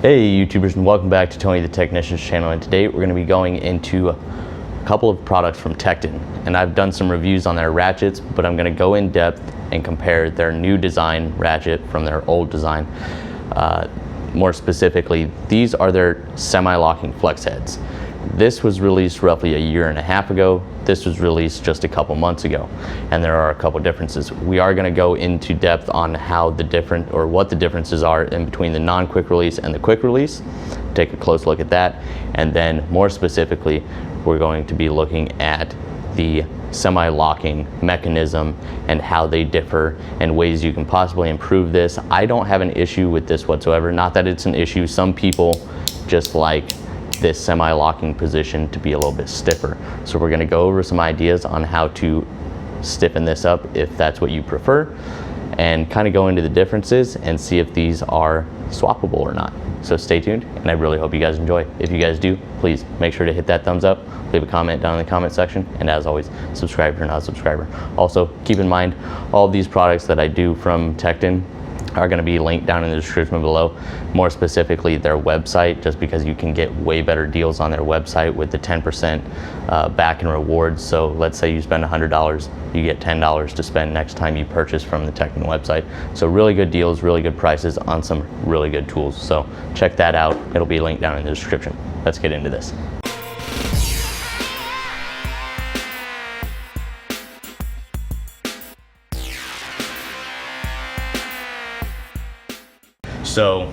Hey YouTubers, and welcome back to Tony the Technician's channel, and today we're going to be going into a couple of products from Tekton. And I've done some reviews on their ratchets, but I'm going to go in depth and compare their new design ratchet from their old design. More specifically, these are their semi-locking flex heads. This was released roughly a year and a half ago. This was released just a couple months ago, and there are a couple differences. We are going to go into depth on how what the differences are in between the non-quick release and the quick release. Take a close look at that, and then more specifically, we're going to be looking at the semi-locking mechanism and how they differ and ways you can possibly improve this. I don't have an issue with this whatsoever. Not that it's an issue. Some people just like this semi-locking position to be a little bit stiffer. So we're going to go over some ideas on how to stiffen this up if that's what you prefer, and kind of go into the differences and see if these are swappable or not. So stay tuned, and I really hope you guys enjoy. If you guys do, please make sure to hit that thumbs up, leave a comment down in the comment section, and as always, subscribe if you're not a subscriber. Also, keep in mind, all of these products that I do from Tekton are going to be linked down in the description below. More specifically, their website, just because you can get way better deals on their website with the 10% back in rewards. So let's say you spend $100, you get $10 to spend next time you purchase from the Tekton website. So really good deals, really good prices on some really good tools. So check that out. It'll be linked down in the description. Let's get into this. So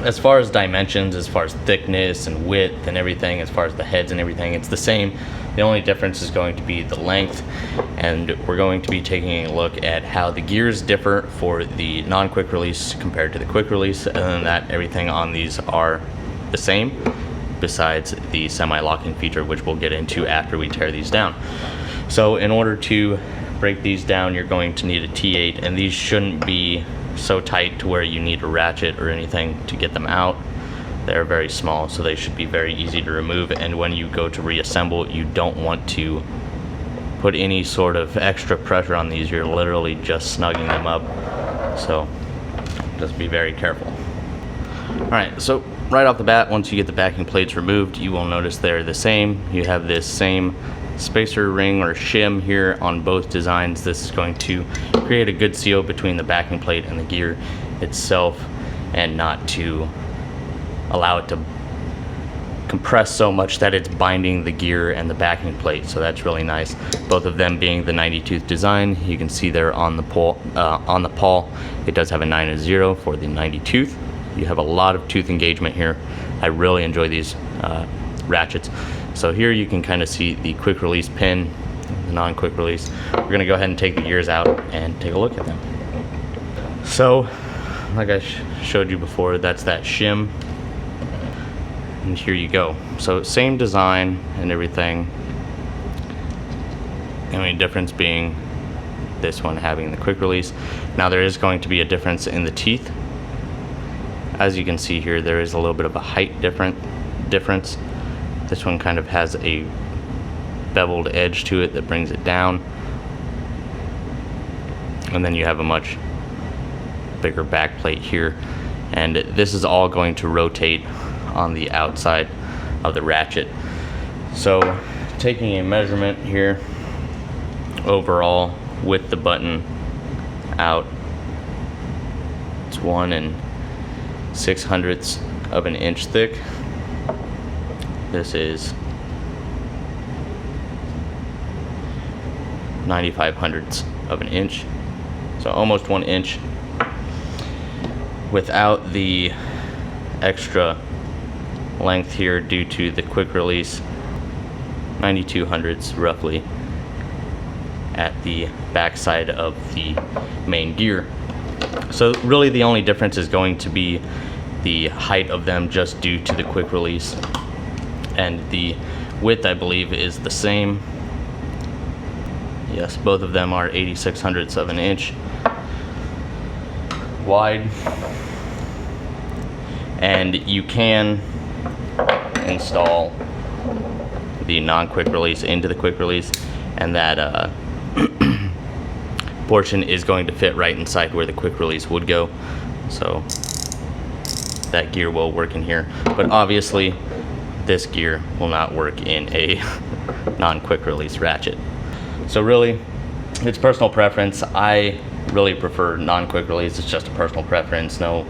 as far as dimensions, as far as thickness and width and everything, as far as the heads and everything, it's the same. The only difference is going to be the length, and we're going to be taking a look at how the gears differ for the non-quick release compared to the quick release, and then that everything on these are the same besides the semi-locking feature, which we'll get into after we tear these down. So in order to break these down, you're going to need a T8, and these shouldn't be so tight to where you need a ratchet or anything to get them out. They're very small, so they should be very easy to remove, and when you go to reassemble, you don't want to put any sort of extra pressure on these. You're literally just snugging them up, so just be very careful. Alright, so right off the bat, once you get the backing plates removed, you will notice they're the same. You have this same spacer ring or shim here on both designs. This is going to create a good seal between the backing plate and the gear itself, and not to allow it to compress so much that it's binding the gear and the backing plate. So that's really nice. Both of them being the 90 tooth design. You can see there on the pawl it does have a 9 and 0 for the 90 tooth. You have a lot of tooth engagement here. I really enjoy these ratchets. So here you can kind of see the quick release pin, the non-quick release. We're going to go ahead and take the gears out and take a look at them. So like I showed you before, that's that shim, and here you go. So same design and everything. The only difference being this one having the quick release. Now there is going to be a difference in the teeth. As you can see here, there is a little bit of a height difference. This one kind of has a beveled edge to it that brings it down, and then you have a much bigger back plate here, and this is all going to rotate on the outside of the ratchet. So taking a measurement here overall with the button out, it's 1 6/100 of an inch thick. This is 95/100 of an inch, so almost 1 inch without the extra length here due to the quick release. 92/100 roughly at the back side of the main gear. So really the only difference is going to be the height of them, just due to the quick release. And the width, I believe, is the same. Yes, both of them are 86/100 of an inch wide. And you can install the non-quick release into the quick release, and that portion is going to fit right inside where the quick release would go. So that gear will work in here. But obviously this gear will not work in a non-quick release ratchet. So really, it's personal preference. I really prefer non-quick release. It's just a personal preference. No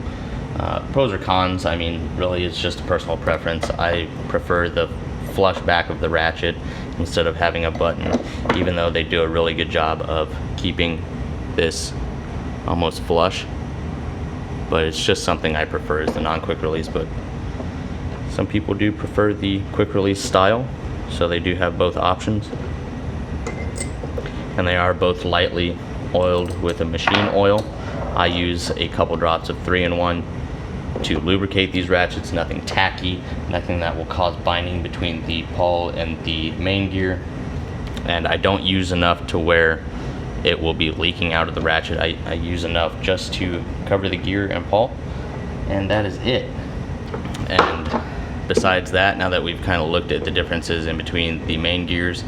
pros or cons. I mean, really, it's just a personal preference. I prefer the flush back of the ratchet instead of having a button, even though they do a really good job of keeping this almost flush. But it's just something I prefer, is the non-quick release. But some people do prefer the quick release style, so they do have both options. And they are both lightly oiled with a machine oil. I use a couple drops of 3-in-1 to lubricate these ratchets. Nothing tacky, nothing that will cause binding between the pawl and the main gear. And I don't use enough to where it will be leaking out of the ratchet. I use enough just to cover the gear and pawl, and that is it. And besides that, now that we've kind of looked at the differences in between the main gears,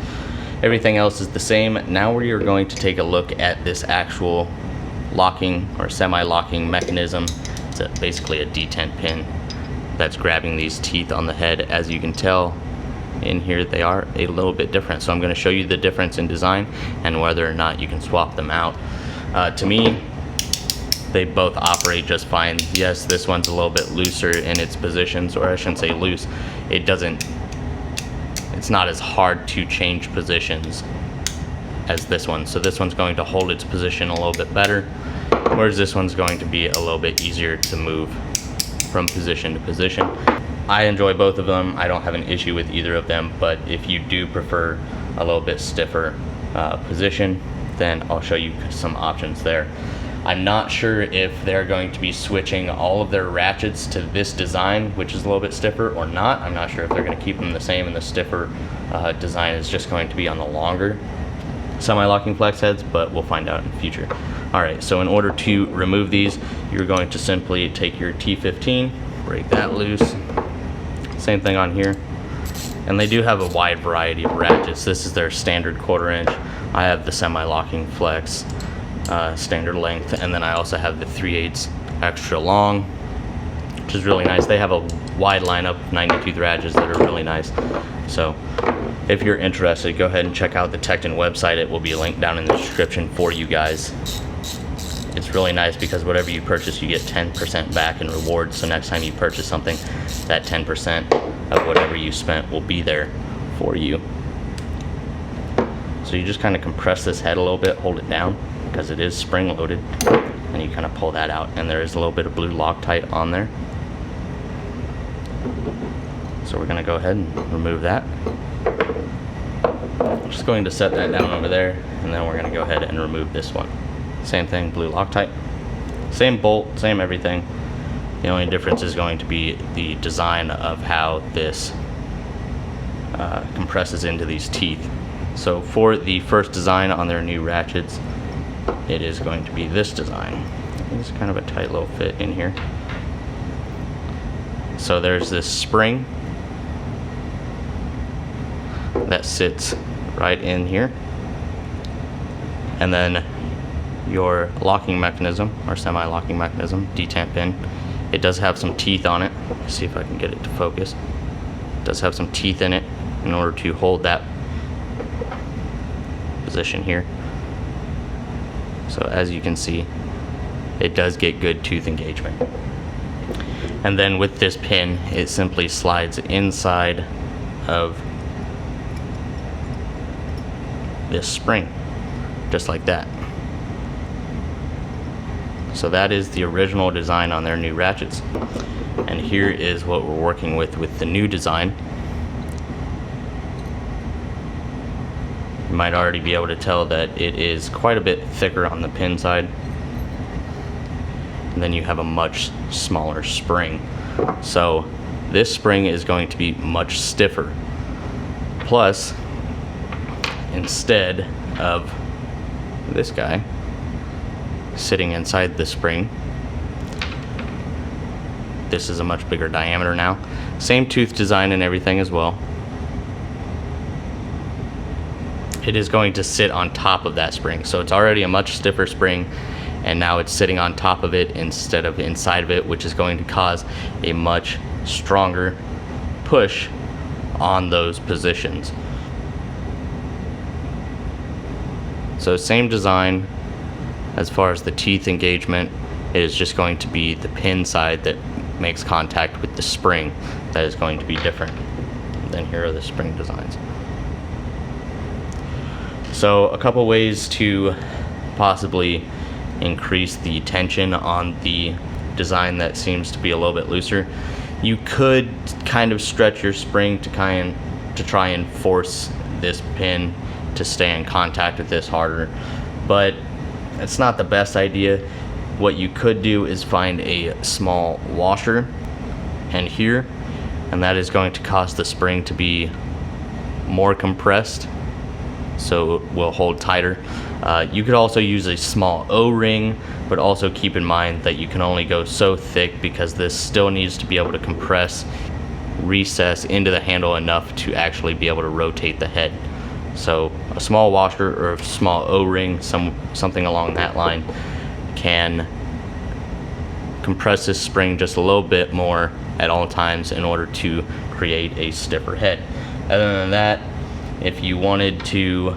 everything else is the same. Now we are going to take a look at this actual locking or semi-locking mechanism. It's basically a detent pin that's grabbing these teeth on the head. As you can tell in here, they are a little bit different. So I'm going to show you the difference in design and whether or not you can swap them out. To me, they both operate just fine. Yes, this one's a little bit looser in its positions, or I shouldn't say loose. It's not as hard to change positions as this one. So this one's going to hold its position a little bit better, whereas this one's going to be a little bit easier to move from position to position. I enjoy both of them. I don't have an issue with either of them, but if you do prefer a little bit stiffer position, then I'll show you some options there. I'm not sure if they're going to be switching all of their ratchets to this design, which is a little bit stiffer, or not. I'm not sure if they're going to keep them the same, and the stiffer design is just going to be on the longer semi-locking flex heads, but we'll find out in the future. Alright, so in order to remove these, you're going to simply take your T15, break that loose. Same thing on here. And they do have a wide variety of ratchets. This is their standard 1/4 inch. I have the semi-locking flex standard length, and then I also have the 3/8 extra long, which is really nice. They have a wide lineup of 90-tooth ratchets that are really nice. So if you're interested, go ahead and check out the Tekton website. It will be linked down in the description for you guys. It's really nice because whatever you purchase, you get 10% back in rewards. So next time you purchase something, that 10% of whatever you spent will be there for you. So you just kind of compress this head a little bit, hold it down, because it is spring loaded, and you kind of pull that out, and there is a little bit of blue Loctite on there. So we're going to go ahead and remove that. I'm just going to set that down over there, and then we're going to go ahead and remove this one. Same thing, blue Loctite. Same bolt, same everything. The only difference is going to be the design of how this compresses into these teeth. So for the first design on their new ratchets, it is going to be this design. It's kind of a tight little fit in here. So there's this spring that sits right in here, and then your locking mechanism, or semi-locking mechanism, detent pin, it does have some teeth on it. Let's see if I can get it to focus. It does have some teeth in it in order to hold that position here. So as you can see, it does get good tooth engagement. And then with this pin, it simply slides inside of this spring, just like that. So that is the original design on their new ratchets. And here is what we're working with the new design. You might already be able to tell that it is quite a bit thicker on the pin side. And then you have a much smaller spring. So this spring is going to be much stiffer. Plus, instead of this guy sitting inside the spring, this is a much bigger diameter now. Same tooth design and everything as well. It is going to sit on top of that spring, so it's already a much stiffer spring, and now it's sitting on top of it instead of inside of it, which is going to cause a much stronger push on those positions. So same design as far as the teeth engagement. It is just going to be the pin side that makes contact with the spring that is going to be different. Then here are the spring designs. So a couple ways to possibly increase the tension on the design that seems to be a little bit looser. You could kind of stretch your spring to try and force this pin to stay in contact with this harder, but it's not the best idea. What you could do is find a small washer and here, and that is going to cause the spring to be more compressed, so it will hold tighter. You could also use a small O-ring, but also keep in mind that you can only go so thick because this still needs to be able to compress, recess into the handle enough to actually be able to rotate the head. So a small washer or a small O-ring, something along that line, can compress this spring just a little bit more at all times in order to create a stiffer head. Other than that, if you wanted to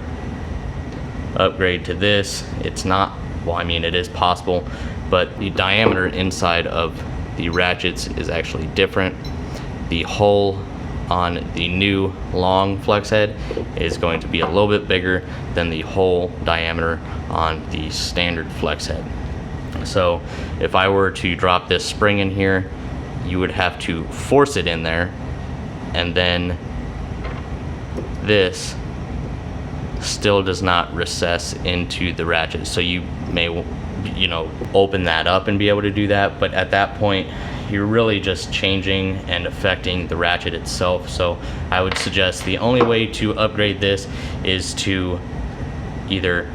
upgrade to this, it's not, well, I mean, it is possible, but the diameter inside of the ratchets is actually different. The hole on the new long flex head is going to be a little bit bigger than the hole diameter on the standard flex head. So if I were to drop this spring in here, you would have to force it in there, and then this still does not recess into the ratchet. So you may, open that up and be able to do that, but at that point you're really just changing and affecting the ratchet itself. So I would suggest the only way to upgrade this is to either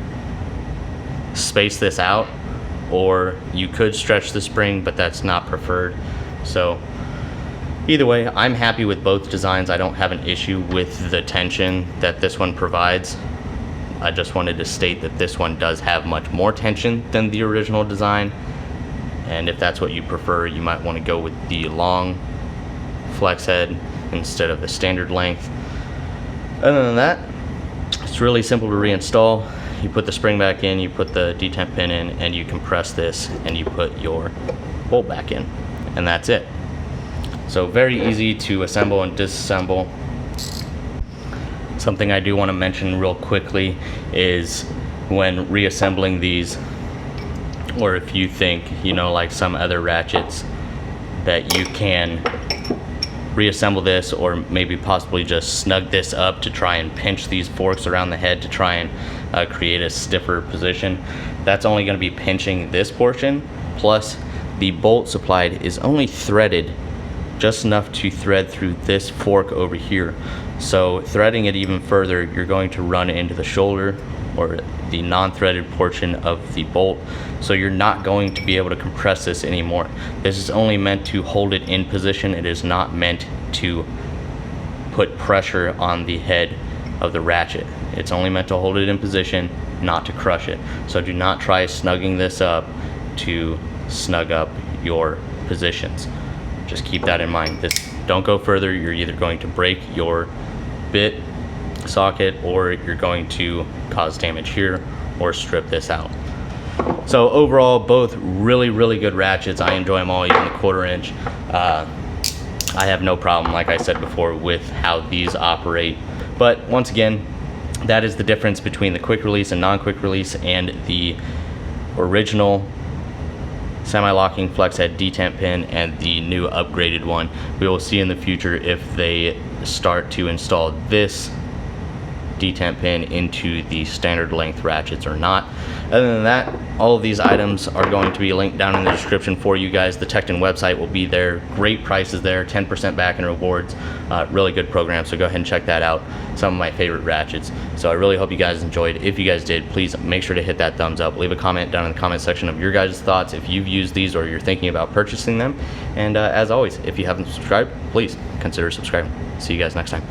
space this out, or you could stretch the spring, but that's not preferred. So either way, I'm happy with both designs. I don't have an issue with the tension that this one provides. I just wanted to state that this one does have much more tension than the original design, and if that's what you prefer, you might want to go with the long flex head instead of the standard length. Other than that, it's really simple to reinstall. You put the spring back in, you put the detent pin in, and you compress this, and you put your bolt back in, and that's it. So very easy to assemble and disassemble. Something I do want to mention real quickly is when reassembling these, or if you think, like some other ratchets, that you can reassemble this or maybe possibly just snug this up to try and pinch these forks around the head to try and create a stiffer position. That's only going to be pinching this portion, plus the bolt supplied is only threaded just enough to thread through this fork over here. So threading it even further, you're going to run into the shoulder or the non-threaded portion of the bolt, so you're not going to be able to compress this anymore. This is only meant to hold it in position. It is not meant to put pressure on the head of the ratchet. It's only meant to hold it in position, not to crush it. So do not try snugging this up to snug up your positions. Just keep that in mind. Don't go further. You're either going to break your bit socket, or you're going to cause damage here or strip this out. So overall, both really good ratchets. I enjoy them all, even the 1/4 inch. I have no problem, like I said before, with how these operate. But once again, that is the difference between the quick release and non-quick release and the original semi-locking flex head detent pin and the new upgraded one. We will see in the future if they start to install this detent pin into the standard length ratchets or not. Other than that, all of these items are going to be linked down in the description for you guys. The Tecton website will be there. Great prices there, 10% back in rewards. Really good program, so go ahead and check that out. Some of my favorite ratchets. So I really hope you guys enjoyed. If you guys did, please make sure to hit that thumbs up. Leave a comment down in the comment section of your guys' thoughts if you've used these or you're thinking about purchasing them. And as always, if you haven't subscribed, please consider subscribing. See you guys next time.